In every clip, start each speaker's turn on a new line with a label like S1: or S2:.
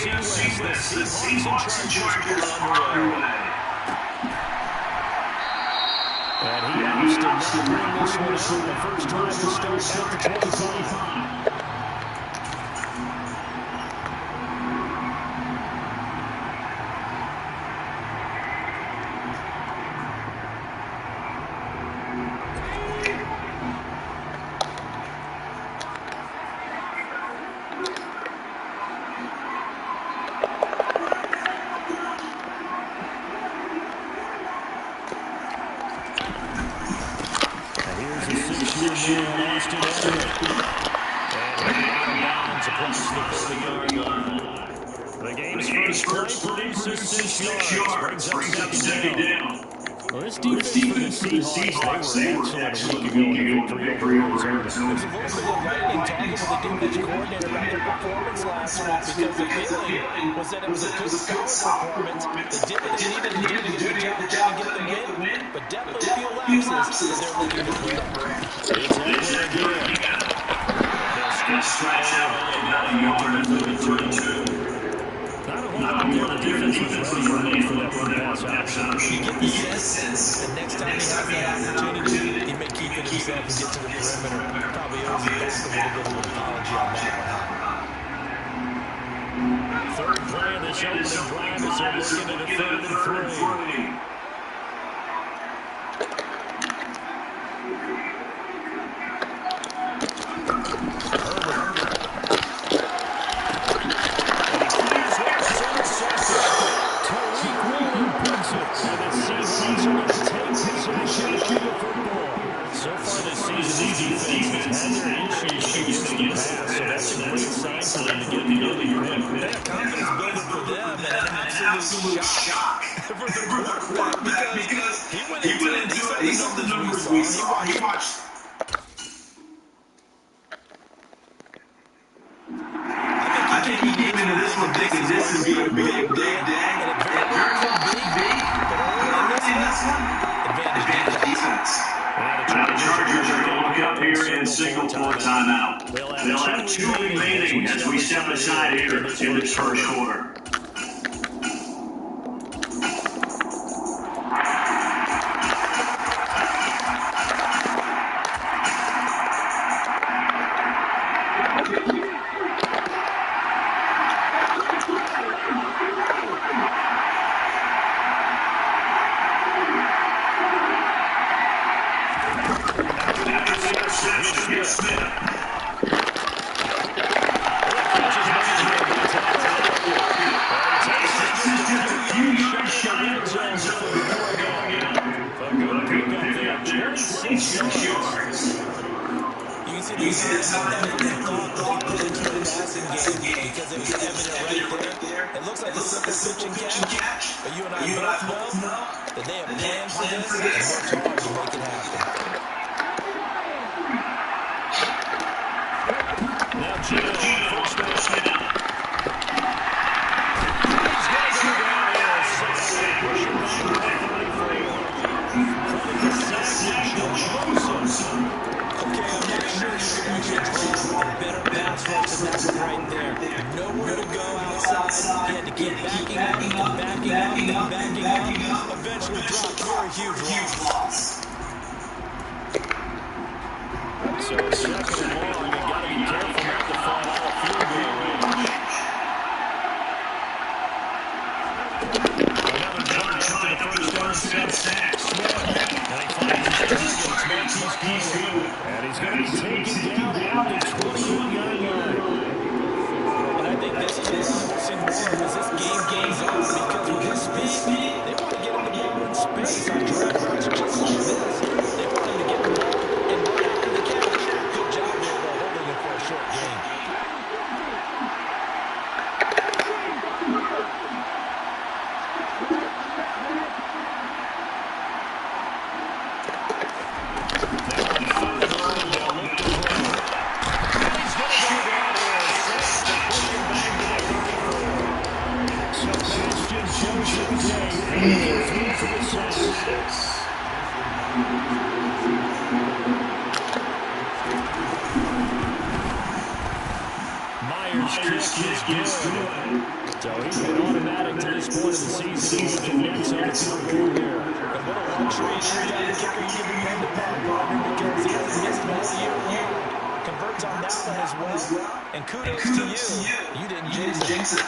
S1: NFC West, the Seahawks and Chargers are underway. And he opts to not bring this one out. The first time to start at the 25. The game's first play produces 6 yards, brings up second down. Well, this defense for the Seahawks, they were excellent a week ago in the victory over Arizona.
S2: There's a little bit of lightning talking with the defense coordinator about their performance last week because the feeling was that it was a good solid performance. They did what they needed to do to get the job done and get the win, but definitely a few lapses that they're looking to clean up.
S1: It's over again.
S3: Stretch out about a yard and 32.
S1: Not a whole lot there. The defense was ready for that pass option.
S2: You get the sense that next time he has that opportunity, he may keep it himself and get to the perimeter. Probably owes him back a little bit of an apology on that one.
S1: Third play of this opening drive as they're looking at a 3rd and 3.
S3: Absolute shock for the quarterback because he went into it. These are the numbers we saw. He watched. I think he came into this one thinking this is going to be a big day. And it very well could be. But in this one, advantage defense. Now the Chargers are going to look up here and signal for a timeout. They'll have 2 remaining as we step aside here in this first quarter.
S1: And he's going to be taken down at the 21-yard line.
S2: And I think this is what we'll see more as this game gains on because with his speed, they want to get him the ball in space on drive routes just like this. They want him to get the ball and run after the catch. Good job there by holding it for a short game.
S1: Myers' kick is good. So he's been automatic to this point of the season. He's the next on the field goal here.
S2: And what a luxury it is to have a kicker you can depend upon, partner, because he hasn't missed all year long. Converts on that one as well. And kudos to you. You didn't jinx it.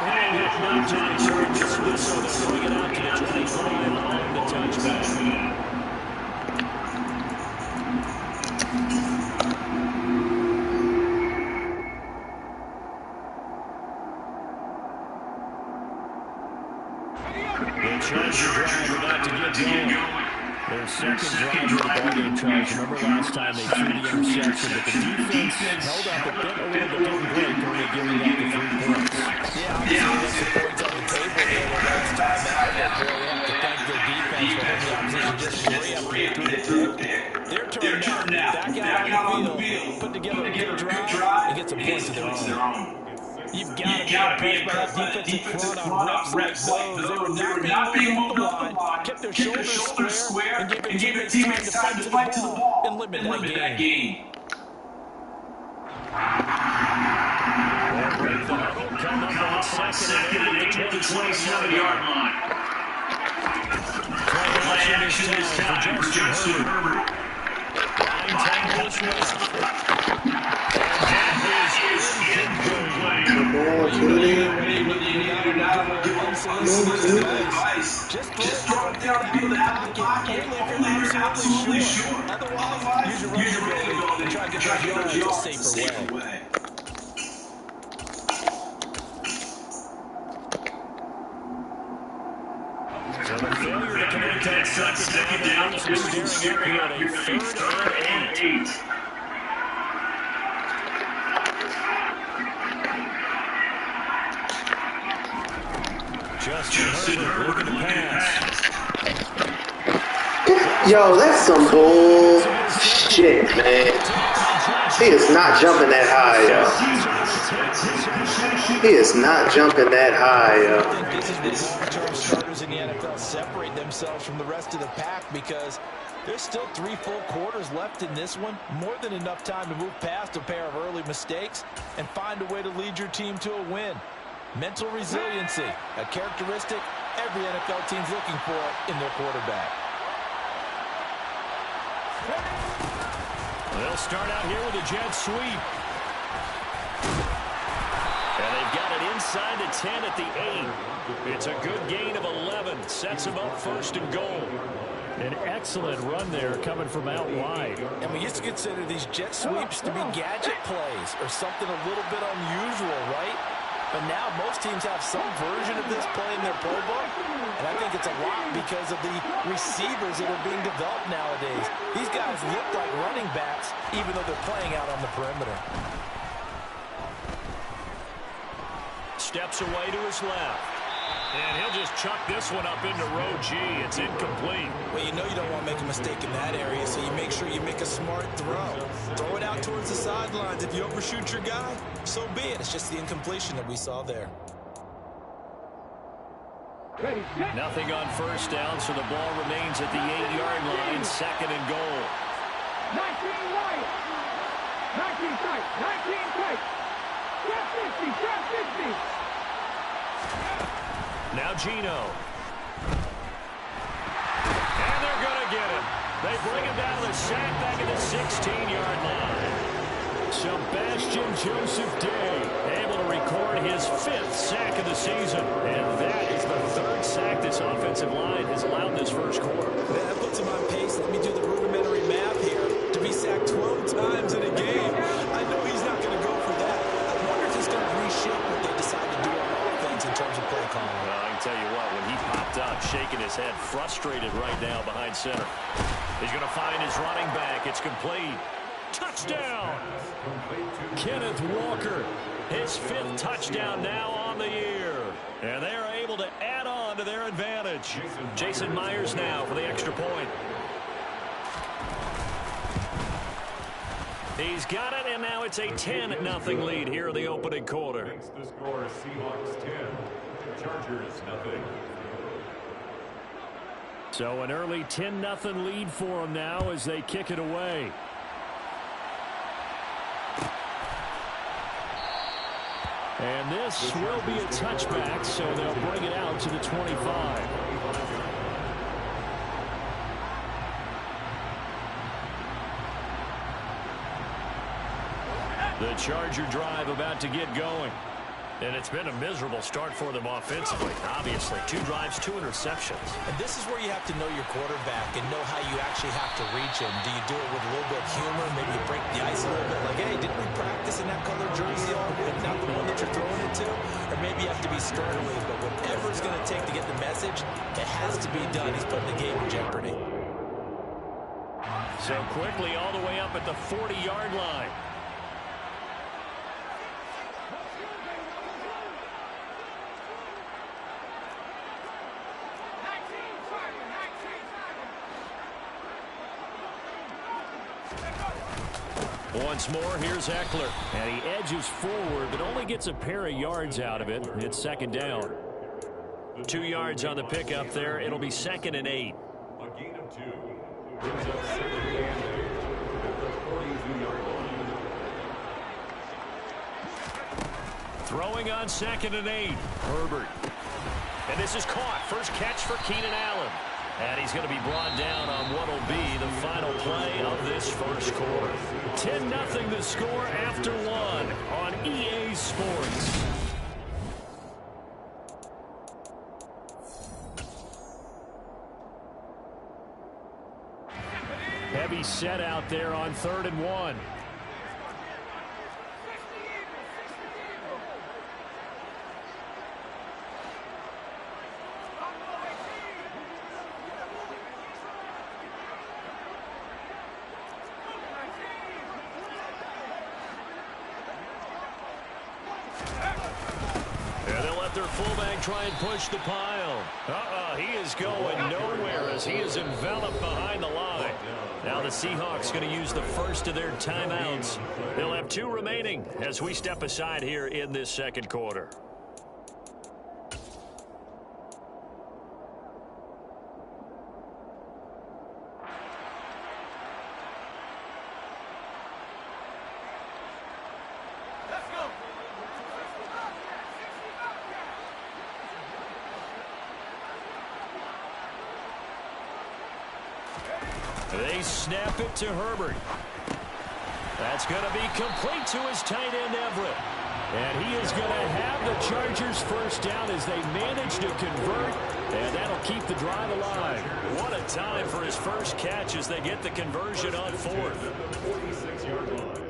S1: And he'll hit not to return dismissal. They'll bring it out to the 25 on the touchback. Charger drive about to get going. Their second drive of the ballgame, Charles. Remember last time they threw the interception, but the defense held up a bit, a little bit, didn't break, only giving up the 3 points.
S2: Yeah, obviously that's the points on the table there. Well, that's time out. Boy, they have to thank their defense for holding the opposition just 3 after they threw the pick. Their turn now. Back out on the field, put together a good drive, and get some points of their own. You've got to be impressed by that defensive front on reps like those. They were not being moved off the line, kept their shoulders square, and gave their teammates time to fight to the ball and limit that game.
S1: Break the huddle, come up on second and 8 at the 27-yard line. Play action this time for Justin Herbert. 9 tackles left.
S2: Just throw it down the pocket, only if you're absolutely sure. Otherwise, use your running ability and try to get those yards a safer way.
S1: So the failure to convert that second down leaves you staring up here at a 3rd and 8. Justin Herbert looking to pass.
S4: Yo, that's some bullshit, man. He is not jumping that high, yo. He is not jumping that high, yo.
S2: I think this is where long-term starters in the NFL separate themselves from the rest of the pack, because there's still 3 full quarters left in this one. More than enough time to move past a pair of early mistakes and find a way to lead your team to a win. Mental resiliency, a characteristic every NFL team's looking for in their quarterback.
S1: They'll start out here with a jet sweep. And they've got it inside the 10 at the 8. It's a good gain of 11. Sets them up 1st and goal. An excellent run there coming from out wide.
S2: And we used to consider these jet sweeps to be gadget plays or something a little bit unusual, right? But now most teams have some version of this play in their playbook, and I think it's a lot because of the receivers that are being developed nowadays. These guys look like running backs, even though they're playing out on the perimeter.
S1: Steps away to his left. And he'll just chuck this one up into row G. It's incomplete.
S2: Well, you know you don't want to make a mistake in that area, so you make sure you make a smart throw. Throw it out towards the sidelines. If you overshoot your guy, so be it. It's just the incompletion that we saw there.
S1: Nothing on 1st down, so the ball remains at the 8-yard line, 2nd and goal.
S5: 19 right. 19 tight. 19 tight. Trap 50. Trap 50.
S1: Now Gino. And they're going to get him. They bring him down the sack back at the 16-yard line. Sebastian Joseph Day able to record his 5th sack of the season. And that is the 3rd sack this offensive line has allowed in this 1st quarter.
S2: That puts him on pace. Let me do the rudimentary math here. To be sacked 12 times in a game. I know he's not going to go for that. I wonder if he's going to reshape what they decide to do on offense in terms of play calling.
S1: Well, I can tell you what, when he popped up, shaking his head, frustrated right now behind center. He's going to find his running back. It's complete. Touchdown! Kenneth Walker, his 5th touchdown now on the year. And they're able to add on to their advantage. Jason Myers now for the extra point. He's got it, and now it's a 10-0 lead here in the opening quarter.
S6: The score is Seahawks 10, Chargers 0.
S1: So an early 10-0 lead for them now as they kick it away. And this will be a touchback, so they'll bring it out to the 25. The Charger drive about to get going.
S7: And it's been a miserable start for them offensively. Obviously, 2 drives, 2 interceptions.
S2: And this is where you have to know your quarterback and know how you actually have to reach him. Do you do it with a little bit of humor? Maybe you break the ice a little bit. Like, hey, didn't we practice in that color jersey all week? Not the one that you're throwing it to? Or maybe you have to be stern with it. But whatever it's going to take to get the message, it has to be done. He's putting the game in jeopardy.
S1: So quickly all the way up at the 40-yard line. Once more, here's Eckler. And he edges forward, but only gets a pair of yards out of it. It's second down. 2 yards on the pickup there. It'll be 2nd and 8.
S6: A gain of 2. Brings up 2nd and 8 at the 42-yard line.
S1: Throwing on 2nd and 8. Herbert.
S7: And this is caught. First catch for Keenan Allen.
S1: And he's going to be brought down on what will be the final play of this first quarter. 10-0 the score after 1 on EA Sports. Heavy set out there on 3rd and 1. Fullback try and push the pile. He is going nowhere as he is enveloped behind the line. Now the Seahawks going to use the first of their timeouts. They'll have 2 remaining as we step aside here in this second quarter. They snap it to Herbert. That's going to be complete to his tight end, Everett. And he is going to have the Chargers first down as they manage to convert. And that'll keep the drive alive. What a time for his first catch as they get the conversion on 4th.
S6: 46-yard line.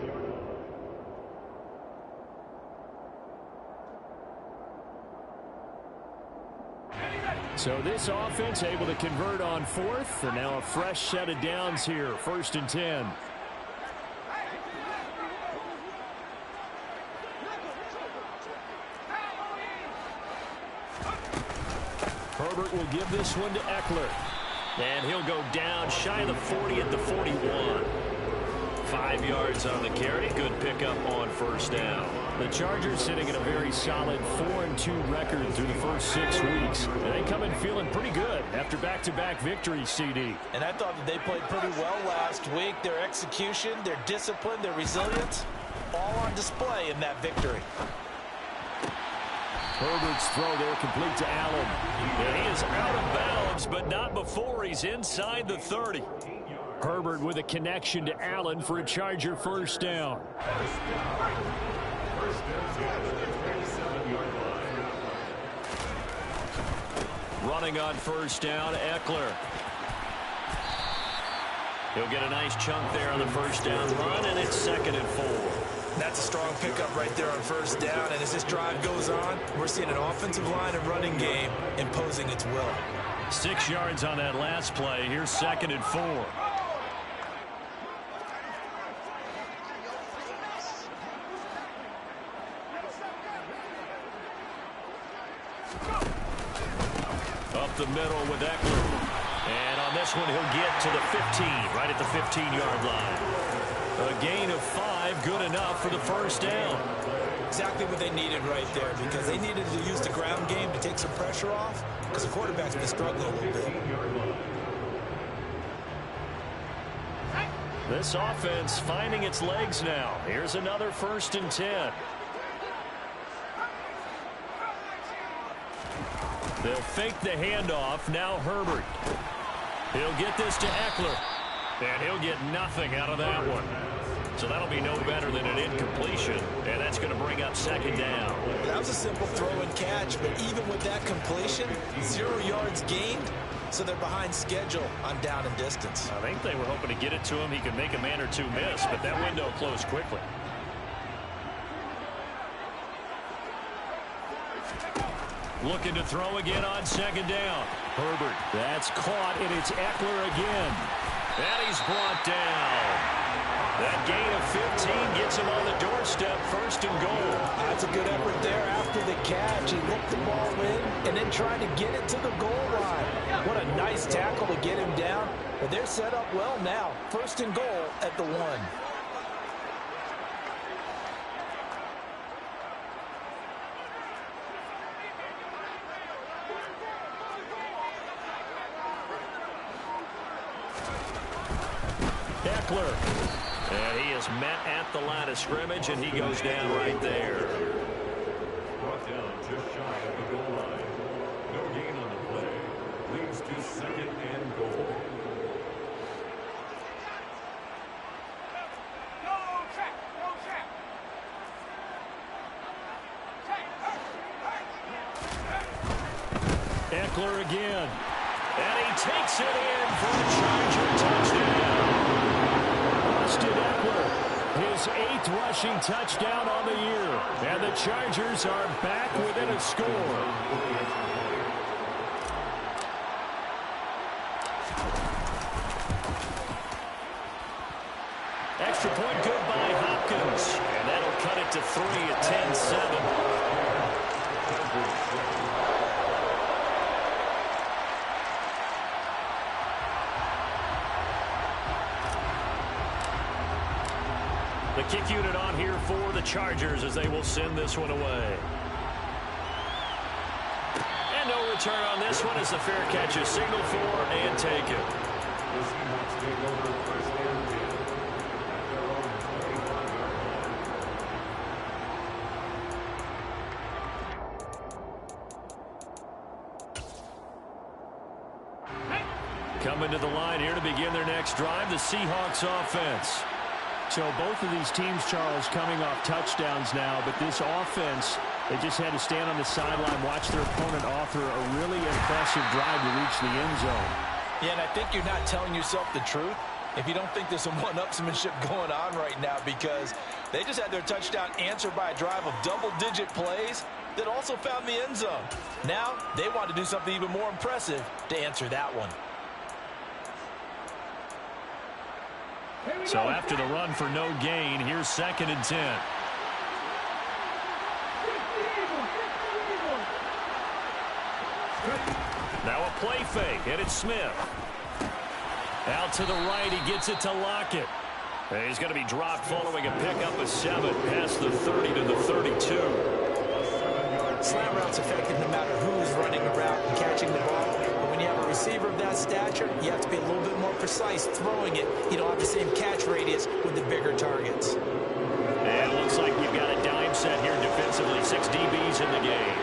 S1: So this offense able to convert on 4th, and now a fresh set of downs here, 1st and 10. Herbert will give this one to Eckler. And he'll go down shy of the 40 at the 41. 5 yards on the carry. Good pickup on first down. The Chargers sitting at a very solid 4-2 record through the first 6 weeks. And they come in feeling pretty good after back-to-back victories, CD.
S2: And I thought that they played pretty well last week. Their execution, their discipline, their resilience, all on display in that victory.
S1: Herbert's throw there complete to Allen. And he is out of bounds, but not before he's inside the 30. Herbert with a connection to Allen for a Charger first down. Running on first down, Eckler. He'll get a nice chunk there on the first down run, and it's 2nd and 4.
S2: That's a strong pickup right there on first down. And as this drive goes on, we're seeing an offensive line and running game imposing its will.
S1: 6 yards on that last play. Here's 2nd and 4. Up the middle with Eckler. And on this one, he'll get to the 15, right at the 15-yard line. A gain of 5, good enough for the first down.
S2: Exactly what they needed right there, because they needed to use the ground game to take some pressure off, because the quarterback's been struggling a little bit.
S1: This offense finding its legs now. Here's another 1st and 10.
S7: They'll fake the handoff. Now Herbert. He'll get this to Eckler. And he'll get nothing out of that one. So that'll be no better than an incompletion. And that's going to bring up second down.
S2: That was a simple throw and catch, but even with that completion, 0 yards gained, so they're behind schedule on down and distance.
S7: I think they were hoping to get it to him. He could make a man or two miss, but that window closed quickly. Looking to throw again on second down. Herbert, that's caught, and it's Eckler again. And he's brought down. That gain of 15 gets him on the doorstep, first and goal.
S2: That's a good effort there after the catch. He looked the ball in and then tried to get it to the goal line. What a nice tackle to get him down. But they're set up well now. First and goal at the 1.
S7: Eckler. And he is met at the line of scrimmage, and he goes down right there.
S6: Brought down just shy of the goal line. No gain on the play. Leads to second and goal.
S7: Eckler again. And he takes it in for a Charger touchdown. Austin Eckler, his 8th rushing touchdown on the year. And the Chargers are back within a score. Extra point good by Hopkins. And that'll cut it to 3 at 10-7. The kick unit on here for the Chargers as they will send this one away. And no return on this one as the fair catch is signaled for and taken.
S6: The Seahawks take over first and 10 at their own 25-yard line.
S7: Coming to the line here to begin their next drive, the Seahawks offense.
S1: So both of these teams, Charles, coming off touchdowns now, but this offense, they just had to stand on the sideline, watch their opponent author a really impressive drive to reach the end zone.
S2: Yeah, and I think you're not telling yourself the truth if you don't think there's some one-upsmanship going on right now, because they just had their touchdown answered by a drive of double-digit plays that also found the end zone. Now they want to do something even more impressive to answer that one.
S7: So after the run for no gain, here's 2nd and 10. Now a play fake, and it's Smith. Out to the right, he gets it to Lockett. And he's going to be dropped following a pickup of 7 past the 30 to the 32.
S2: Slant route's effective no matter who's running a route and catching the ball. But when you have a receiver of that stature, you have to be a little bit more precise throwing it. You don't have the same catch radius with the bigger targets.
S7: And it looks like you've got a dime set here defensively. 6 DBs in the game.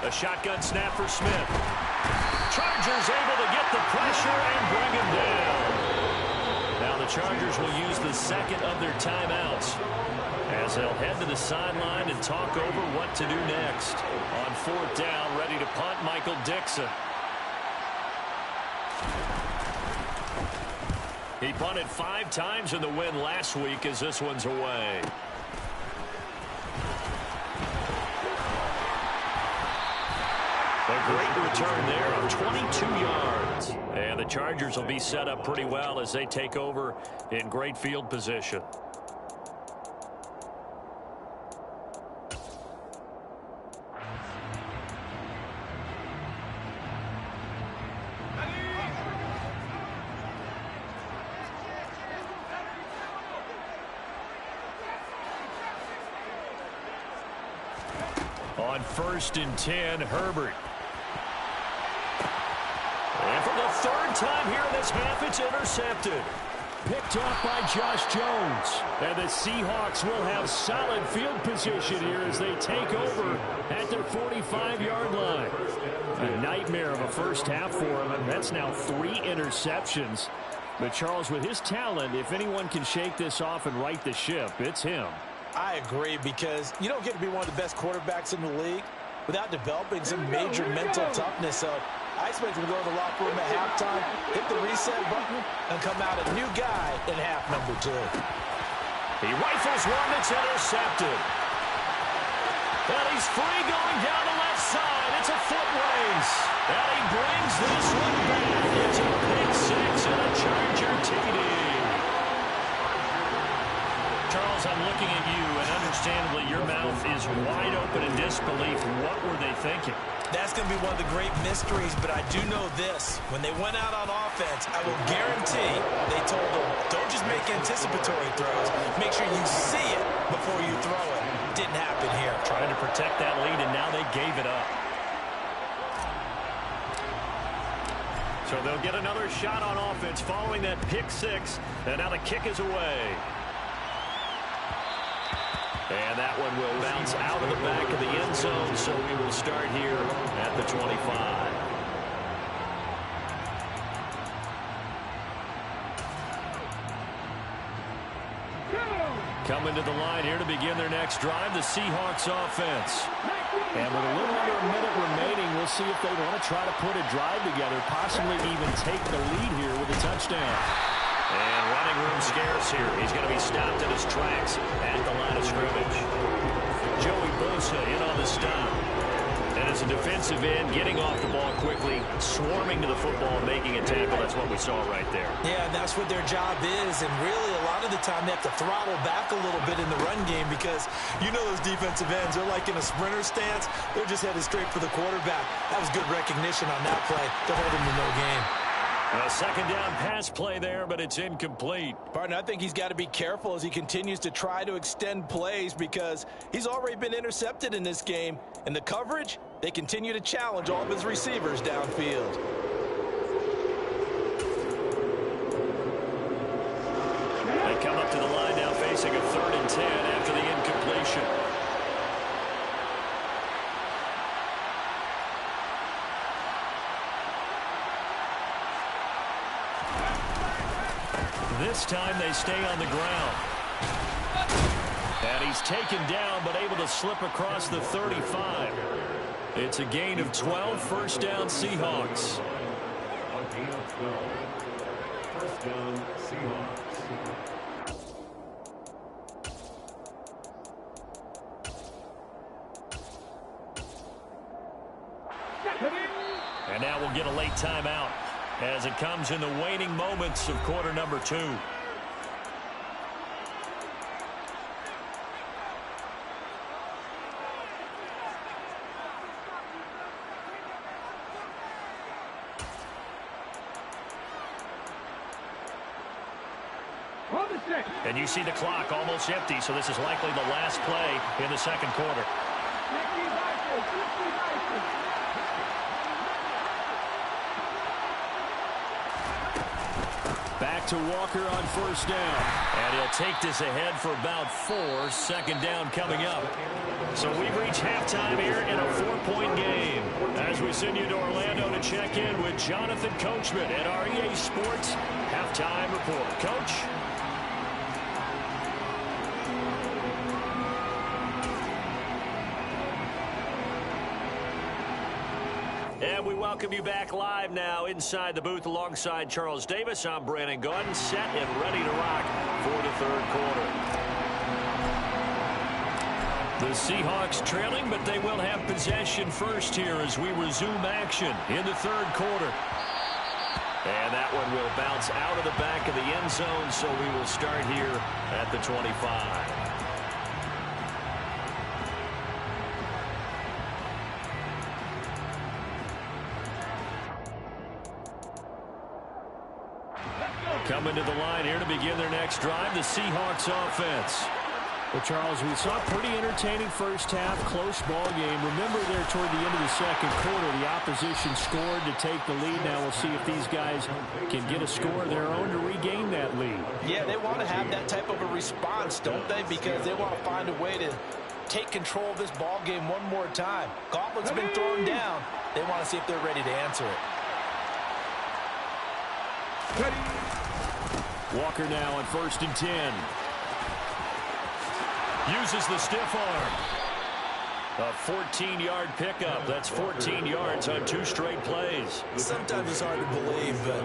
S7: A shotgun snap for Smith. Chargers able to get the pressure and bring him down. Now the Chargers will use the 2nd of their timeouts as they'll head to the sideline and talk over what to do next. On 4th down, ready to punt, Michael Dixon. He punted 5 times in the win last week as this one's away. A great return there of 22 yards. And the Chargers will be set up pretty well as they take over in great field position. On 1st and 10, Herbert. And for the 3rd time here in this half, it's intercepted. Picked off by Josh Jones. And the Seahawks will have solid field position here as they take over at their 45-yard line. A nightmare of a first half for him, and that's now 3 interceptions. But Charles, with his talent, if anyone can shake this off and right the ship, it's him.
S2: I agree, because you don't get to be one of the best quarterbacks in the league without developing some major mental toughness. So I expect him to go to the locker room at halftime, hit the reset button, and come out a new guy in half number 2.
S7: He rifles one that's intercepted. And he's free going down the left side. It's a foot race. And he brings this one back. It's a pick 6 and a Charger TD. Charles, I'm looking at you, and understandably your mouth is wide open in disbelief. What were they thinking?
S2: That's going to be one of the great mysteries, but I do know this. When they went out on offense, I will guarantee they told them, don't just make anticipatory throws. Make sure you see it before you throw it. Didn't happen here.
S7: Trying to protect that lead, and now they gave it up. So they'll get another shot on offense following that pick 6, and now the kick is away. And that one will bounce out of the back of the end zone, so we will start here at the 25. Coming to the line here to begin their next drive, the Seahawks offense. And with a little under a minute remaining, we'll see if they want to try to put a drive together, possibly even take the lead here with a touchdown. And running room scarce here. He's going to be stopped in his tracks at the line of scrimmage. Joey Bosa in on the stop. And as a defensive end, getting off the ball quickly, swarming to the football and making a tackle. That's what we saw right there.
S2: Yeah, that's what their job is. And really, a lot of the time, they have to throttle back a little bit in the run game because you know those defensive ends, they're like in a sprinter stance. They're just headed straight for the quarterback. That was good recognition on that play to hold him to no gain.
S7: A second down pass play there, but it's incomplete.
S2: Partner, I think he's got to be careful as he continues to try to extend plays because he's already been intercepted in this game. And the coverage, they continue to challenge all of his receivers downfield.
S7: They come up to the line now facing a 3rd and 10 after the incompletion. This time they stay on the ground. And he's taken down but able to slip across the 35. It's a gain of 12, first down Seahawks.
S6: A gain of 12. First down, Seahawks.
S7: And now we'll get a late timeout as it comes in the waning moments of quarter number 2. And you see the clock almost empty, so this is likely the last play in the second quarter. Back to Walker on first down. And he'll take this ahead for about 4. Second down coming up. So we've reached halftime here in a 4-point game. As we send you to Orlando to check in with Jonathan Coachman at our EA Sports Halftime Report. Coach? And we welcome you back live now inside the booth alongside Charles Davis. I'm Brandon Gunn, set and ready to rock for the third quarter. The Seahawks trailing, but they will have possession first here as we resume action in the third quarter. And that one will bounce out of the back of the end zone, so we will start here at the 25. Coming to the line here to begin their next drive, the Seahawks offense.
S1: Well, Charles, we saw a pretty entertaining first half, close ball game. Remember there toward the end of the second quarter, the opposition scored to take the lead. Now we'll see if these guys can get a score of their own to regain that lead.
S2: Yeah, they want to have that type of a response, don't they? Because they want to find a way to take control of this ball game one more time. Gauntlet's been thrown down. They want to see if they're ready to answer it.
S1: Walker now on 1st and 10. Uses the stiff arm. A 14-yard pickup. That's 14 yards on 2 straight plays.
S2: Sometimes it's hard to believe, but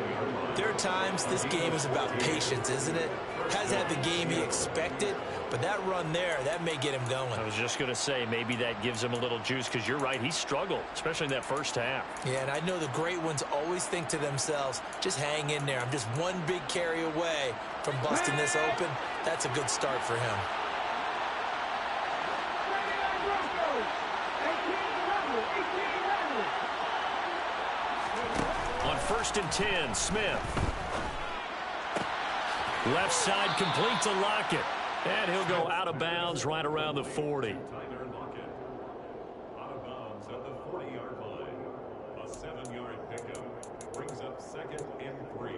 S2: there are times this game is about patience, isn't it? Hasn't had the game he expected, but that run there, that may get him going.
S1: I was just going to say, maybe that gives him a little juice, because you're right, he struggled, especially in that first half.
S2: Yeah, and I know the great ones always think to themselves, just hang in there. I'm just one big carry away from busting this open. That's a good start for him.
S1: On 1st and 10, Smith. Left side complete to Lockett. And he'll go out of bounds right around the 40.
S6: Tyler Lockett. Out of bounds at the 40-yard line. A 7-yard pickup brings up 2nd and 3.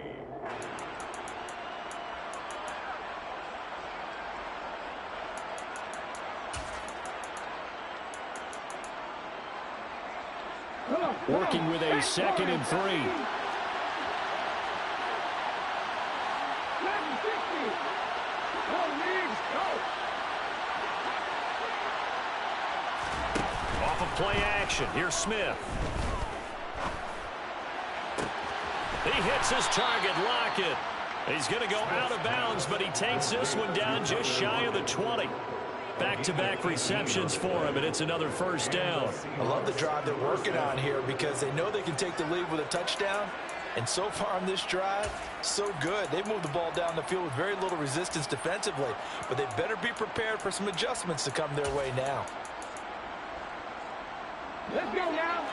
S1: Working with a 2nd and 3. Off of play action. Here's Smith. He hits his target, Lockett. He's going to go out of bounds, but he takes this one down just shy of the 20. Back-to-back receptions for him, and it's another first down.
S2: I love the drive they're working on here because they know they can take the lead with a touchdown. And so far on this drive, so good. They've moved the ball down the field with very little resistance defensively. But they better be prepared for some adjustments to come their way now.
S5: Let's go now.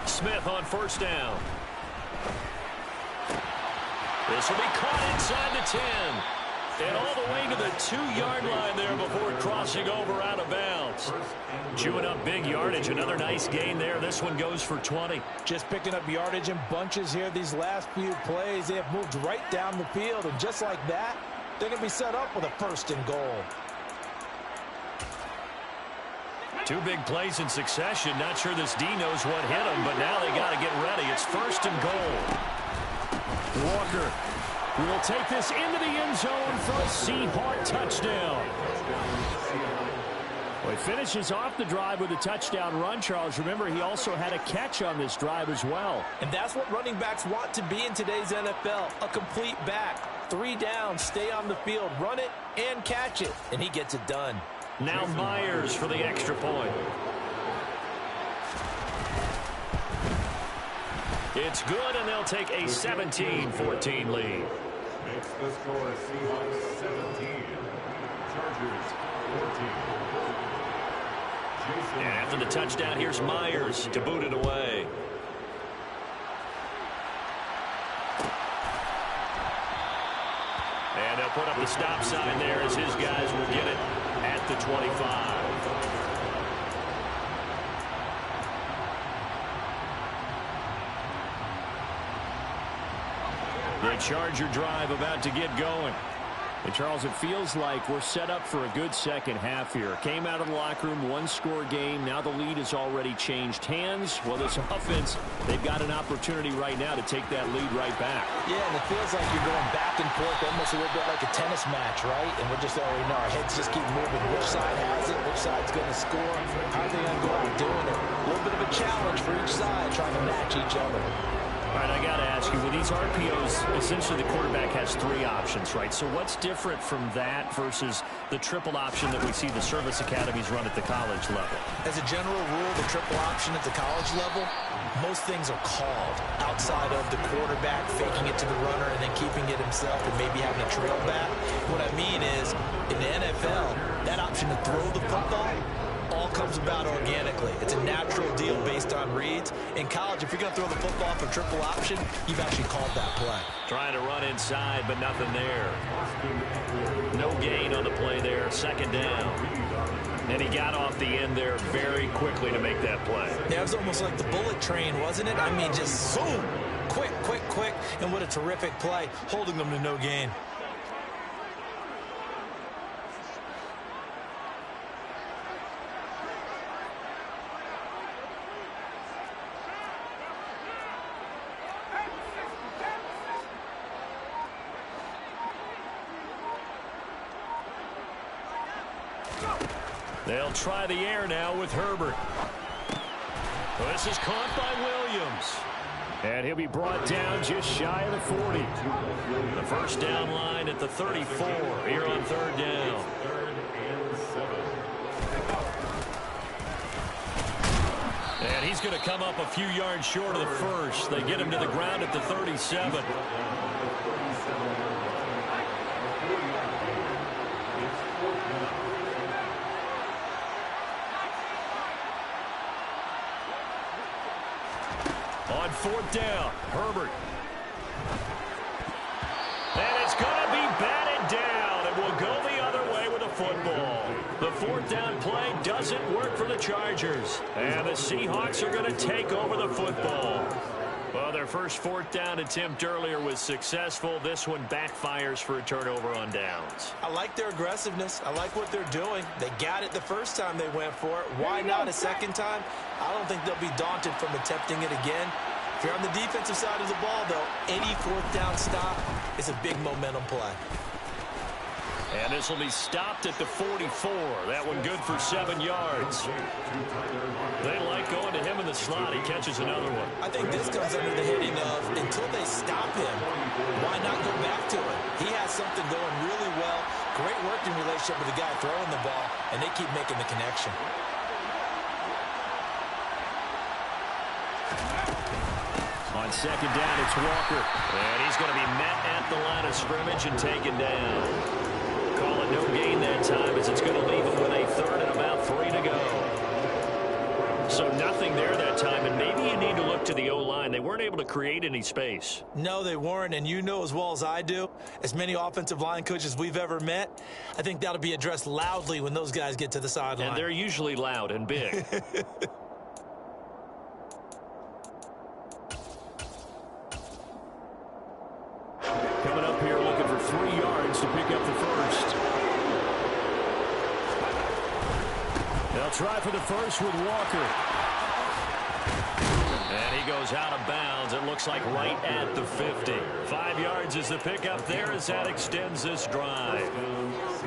S1: Smith on 1st down. This will be caught inside the 10. And all the way to the 2-yard line there before crossing over out of bounds. Chewing up big yardage. Another nice gain there. This one goes for 20.
S2: Just picking up yardage in bunches here these last few plays. They have moved right down the field. And just like that, they're going to be set up with a 1st and goal.
S1: 2 big plays in succession. Not sure this D knows what hit him, but now they got to get ready. It's 1st and goal. Walker will take this into the end zone for a Seahawk touchdown. Well, he finishes off the drive with a touchdown run, Charles. Remember, he also had a catch on this drive as well.
S2: And that's what running backs want to be in today's NFL, a complete back. 3 down, stay on the field, run it, and catch it. And he gets it done.
S1: Now Myers for the extra point. It's good, and they'll take a 17-14 lead.
S6: Makes the score Seahawks 17. Chargers 14.
S1: And after the touchdown, here's Myers to boot it away. And they'll put up the stop sign there as his guys will get it at the 25. The Charger drive about to get going. And Charles, it feels like we're set up for a good second half here. Came out of the locker room, 1-score game. Now the lead has already changed hands. Well, this offense, they've got an opportunity right now to take that lead right back.
S2: Yeah, and it feels like you're going back and forth almost a little bit like a tennis match, right? And we're just already know our heads just keep moving. Which side has it? Which side's going to score? How are they going to go out doing it? A little bit of a challenge for each side, trying to match each other.
S7: All right, I got to ask you, with these RPOs, essentially the quarterback has 3 options, right? So what's different from that versus the triple option that we see the service academies run at the college level?
S2: As a general rule, the triple option at the college level, most things are called outside of the quarterback faking it to the runner and then keeping it himself and maybe having a trail back. What I mean is, in the NFL, that option to throw the football all comes about organically. It's a natural deal based on reads. In college, if you're going to throw the football for triple option, you've actually called that play.
S7: Trying to run inside, but nothing there. No gain on the play there. 2nd down. And he got off the end there very quickly to make that play.
S2: Yeah, it was almost like the bullet train, wasn't it? I mean, just zoom. Quick, quick, quick. And what a terrific play, holding them to no gain.
S7: They'll try the air now with Herbert. Well, this is caught by Williams. And he'll be brought down just shy of the 40. The first down line at the 34 here on 3rd down.
S6: 3rd and 7.
S7: And he's going to come up a few yards short of the first. They get him to the ground at the 37. On 4th down, Herbert. And it's going to be batted down. It will go the other way with a football. The 4th down play doesn't work for the Chargers. And the Seahawks are going to take over the football. Well, their first 4th down attempt earlier was successful. This one backfires for a turnover on downs.
S2: I like their aggressiveness. I like what they're doing. They got it the first time they went for it. Why not a second time? I don't think they'll be daunted from attempting it again. If you're on the defensive side of the ball, though, any 4th down stop is a big momentum play.
S7: And this will be stopped at the 44. That one good for 7 yards. They like going to him in the slot. He catches another one.
S2: I think this comes under the heading of, until they stop him, why not go back to it? He has something going really well. Great working relationship with the guy throwing the ball, and they keep making the connection.
S7: On 2nd down, it's Walker. And he's going to be met at the line of scrimmage and taken down. Call it no gain that time, as it's going to leave him with a 3rd and about 3 to go. So nothing there that time, and maybe you need to look to the O-line. They weren't able to create any space.
S2: No, they weren't, and you know as well as I do, as many offensive line coaches we've ever met, I think that'll be addressed loudly when those guys get to the sideline.
S7: And they're usually loud and big. Coming up here looking for 3 yards to pick up the first. They'll try for the first with Walker. And he goes out of bounds. It looks like right at the 50. 5 yards is the pickup there as that extends this drive.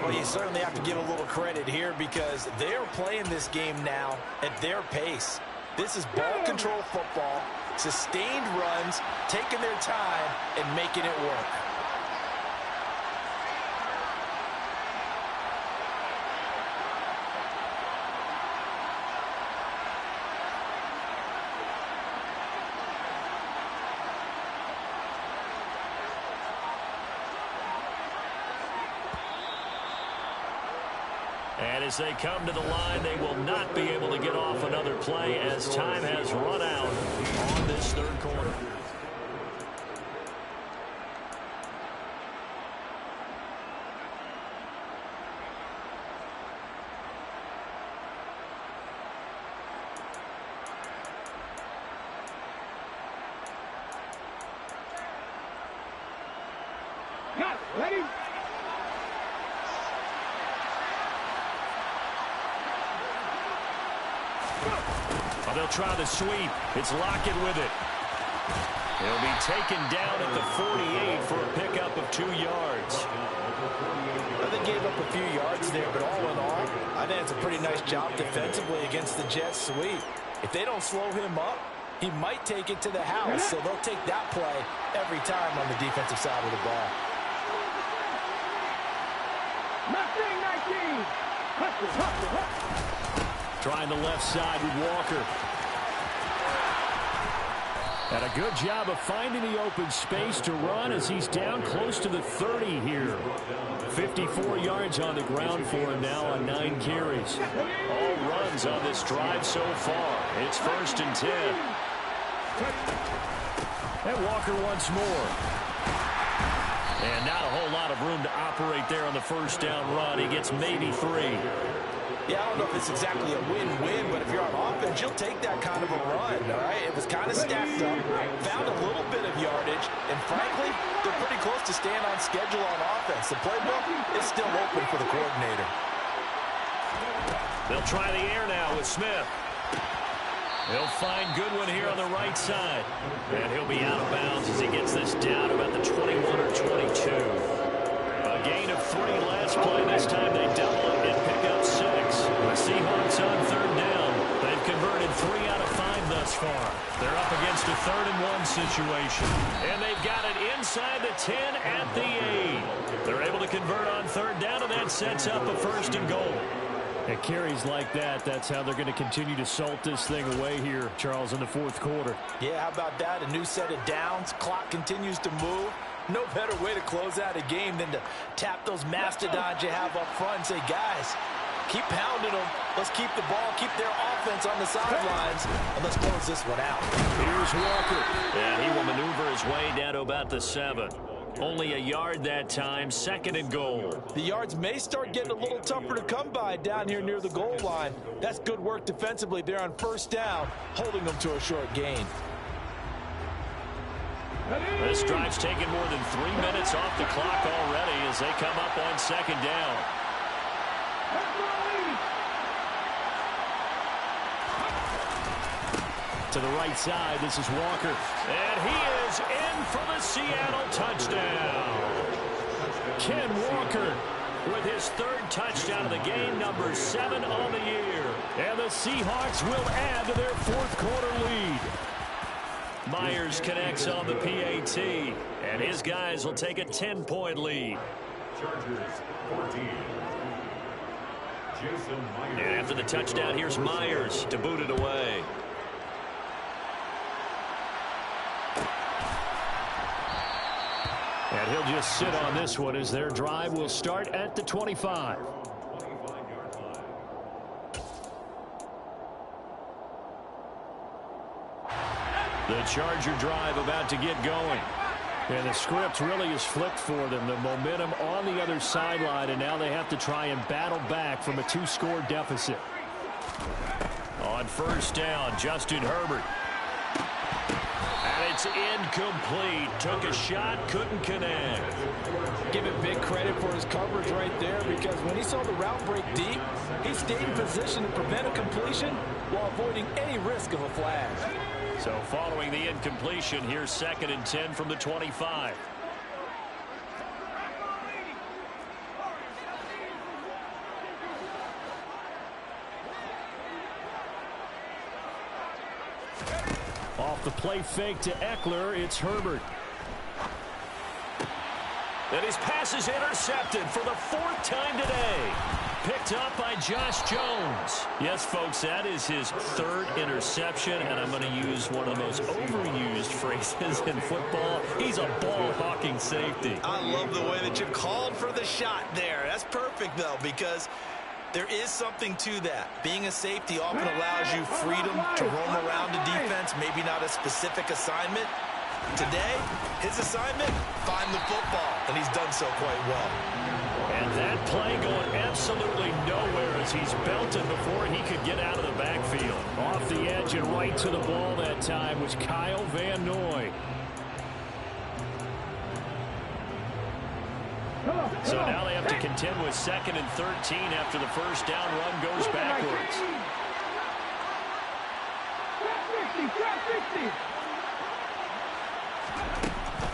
S2: Well, you certainly have to give a little credit here because they're playing this game now at their pace. This is ball control football, sustained runs, taking their time, and making it work.
S7: And as they come to the line, they will not be able to get off another play as time has run out on this 3rd quarter.
S5: Cut. Ready?
S7: Well, they'll try the sweep. It's Lockett with it. He'll be taken down at the 48 for a pickup of 2 yards.
S2: Well, they gave up a few yards there, but all in all, I think it's a pretty nice job defensively against the Jets sweep. If they don't slow him up, he might take it to the house, so they'll take that play every time on the defensive side of the ball.
S1: Trying the left side with Walker. And a good job of finding the open space to run as he's down close to the 30 here. 54 yards on the ground for him now on 9 carries. All runs on this drive so far. It's 1st and 10. And Walker once more. And not a whole lot of room to operate there on the 1st down run. He gets maybe 3.
S2: Yeah, I don't know if it's exactly a win-win, but if you're on offense, you'll take that kind of a run, all right? It was kind of stacked up, found a little bit of yardage, and frankly, they're pretty close to staying on schedule on offense. The playbook is still open for the coordinator.
S1: They'll try the air now with Smith. He'll find Goodwin here on the right side. And he'll be out of bounds as he gets this down about the 21 or 22. A gain of 3 last play. This time they double it and pick up 6. The Seahawks on 3rd down. They've converted 3 out of 5 thus far. They're up against a 3rd and 1 situation. And they've got it inside the 10 at the 8. They're able to convert on 3rd down, and that sets up a 1st and goal. At carries like that, that's how they're going to continue to salt this thing away here, Charles, in the 4th quarter.
S2: Yeah, how about that? A new set of downs. Clock continues to move. No better way to close out a game than to tap those mastodons you have up front and say, guys, keep pounding them. Let's keep the ball, keep their offense on the sidelines, and let's close this one out.
S1: Here's Walker. And he will maneuver his way down to about the 7. Only a yard that time, 2nd and goal.
S2: The yards may start getting a little tougher to come by down here near the goal line. That's good work defensively there on 1st down, holding them to a short gain.
S1: This drive's taken more than 3 minutes off the clock already as they come up on 2nd down. To the right side, this is Walker. And he is in for the Seattle touchdown. Ken Walker with his 3rd touchdown of the game, number 7 on the year. And the Seahawks will add to their 4th quarter lead. Myers connects on the PAT, and his guys will take a 10-point lead.
S6: Chargers 14. Jason Myers.
S1: And after the touchdown, here's Myers to boot it away. And he'll just sit on this one as their drive will start at the 25. The Charger drive about to get going. And the script really is flipped for them. The momentum on the other sideline, and now they have to try and battle back from a 2-score deficit. On 1st down, Justin Herbert. And it's incomplete. Took a shot, couldn't connect.
S2: Give him big credit for his coverage right there, because when he saw the route break deep, he stayed in position to prevent a completion while avoiding any risk of a flag.
S1: So following the incompletion, here's 2nd and 10 from the 25. Off the play fake to Eckler, it's Herbert. And his pass is intercepted for the 4th time today. Picked up by Josh Jones. Yes, folks, that is his 3rd interception, and I'm going to use one of the most overused phrases in football. He's a ball-hawking safety.
S2: I love the way that you called for the shot there. That's perfect, though, because there is something to that. Being a safety often allows you freedom to roam around the defense, maybe not a specific assignment. Today, his assignment, find the football, and he's done so quite well.
S1: And that play going absolutely nowhere as he's belted before he could get out of the backfield. Off the edge and right to the ball that time was Kyle Van Noy. So now they have to contend with 2nd and 13 after the 1st down run goes backwards.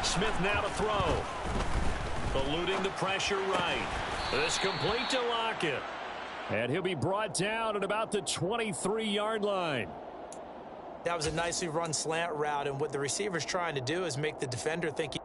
S1: Smith now to throw. Eluding the pressure right. This complete to Lockett. And he'll be brought down at about the 23-yard line.
S2: That was a nicely run slant route, and what the receiver's trying to do is make the defender think